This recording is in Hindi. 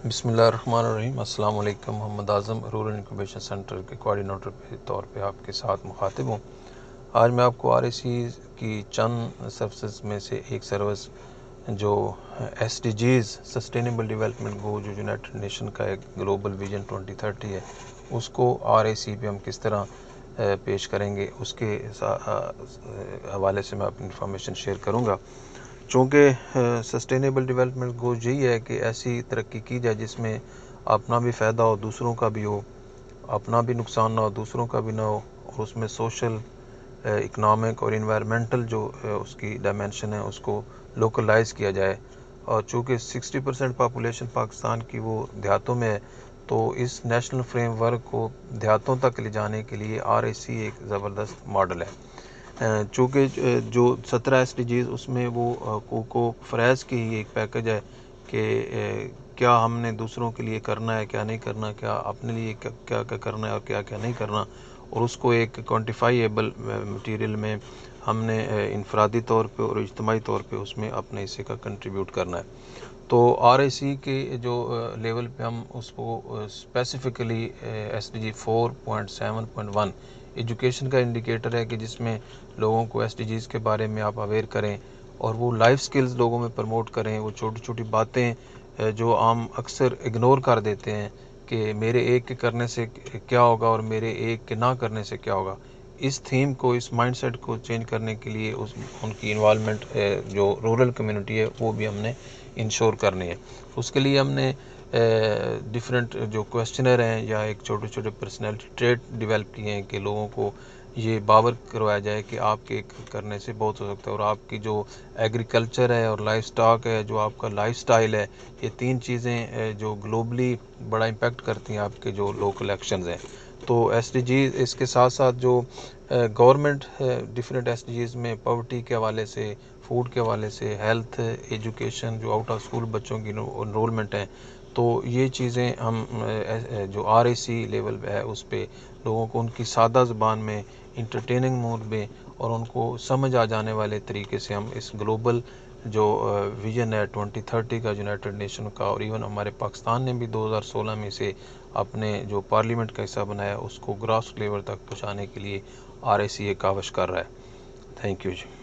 बिस्मिल्लाहिर्रहमानिर्रहीम। अस्सलाम वालेकुम। मोहम्मद आज़म रूरल इंक्यूबेशन सेंटर के कोऑर्डिनेटर के तौर पे आपके साथ मुखातिब हूँ। आज मैं आपको RAC की चंद सर्विसेज में से एक सर्विस जो SDGs सस्टेनेबल डेवलपमेंट गोल जो यूनाइटेड नेशन का एक ग्लोबल विजन 2030 है, उसको RAC पे हम किस तरह पेश करेंगे, उसके हवाले से मैं अपनी इंफॉर्मेशन शेयर करूँगा। चूँकि सस्टेनेबल डेवलपमेंट गोल यही है कि ऐसी तरक्की की जाए जिसमें अपना भी फ़ायदा हो, दूसरों का भी हो, अपना भी नुकसान ना हो, दूसरों का भी ना हो, और उसमें सोशल, इकनॉमिक और इन्वायरमेंटल जो उसकी डायमेंशन है उसको लोकलाइज किया जाए। और चूँकि 60% पॉपुलेशन पाकिस्तान की वो देहातों में है, तो इस नेशनल फ्रेमवर्क को देहातों तक ले जाने के लिए RAC एक ज़बरदस्त मॉडल है। चूँकि जो 17 SDGs उसमें वो कोको फ्रेज़ की ही एक पैकेज है कि क्या हमने दूसरों के लिए करना है, क्या नहीं करना, क्या अपने लिए क्या क्या क्या करना है और क्या क्या नहीं करना, और उसको एक क्वान्टिफाइएबल मटीरियल में हमने इनफरादी तौर पे और इज्तिमाई तौर पे उसमें अपने हिस्से का कंट्रीब्यूट करना है। तो RAC के जो लेवल पे हम उसको स्पेसिफ़िकली SDG 4.7.1 एजुकेशन का इंडिकेटर है कि जिसमें लोगों को SDGs के बारे में आप अवेयर करें और वो लाइफ स्किल्स लोगों में प्रमोट करें। वो छोटी छोटी बातें जो आम अक्सर इग्नोर कर देते हैं कि मेरे एक के करने से क्या होगा और मेरे एक के ना करने से क्या होगा, इस थीम को, इस माइंडसेट को चेंज करने के लिए उनकी इन्वॉल्वमेंट जो रूरल कम्युनिटी है वो भी हमने इंश्योर करनी है। उसके लिए हमने डिफरेंट जो क्वेश्चनर हैं या एक छोटे छोटे पर्सनैलिटी ट्रेट डेवलप किए हैं कि लोगों को ये बावर करवाया जाए कि आपके करने से बहुत हो सकता है, और आपकी जो एग्रीकल्चर है और लाइफ स्टॉक है, जो आपका लाइफ स्टाइल है, ये तीन चीज़ें जो ग्लोबली बड़ा इम्पेक्ट करती हैं आपके जो लोकल एक्शंस हैं। तो SDG इसके साथ साथ जो गवर्नमेंट डिफरेंट SDGs में पॉवर्टी के हवाले से, फूड के हवाले से, हेल्थ, एजुकेशन, जो आउट ऑफ स्कूल बच्चों की इनरोलमेंट है, तो ये चीज़ें हम जो RAC लेवल पे है उस पे लोगों को उनकी सादा ज़ुबान में, इंटरटेनिंग मूड में और उनको समझ आ जाने वाले तरीके से हम इस ग्लोबल जो विजन है 2030 का यूनाइटेड नेशन का, और इवन हमारे पाकिस्तान ने भी 2016 में से अपने जो पार्लियामेंट का हिस्सा बनाया उसको ग्रास लेवल तक पहुँचाने के लिए RAC एक कावश कर रहा है। Thank you ji.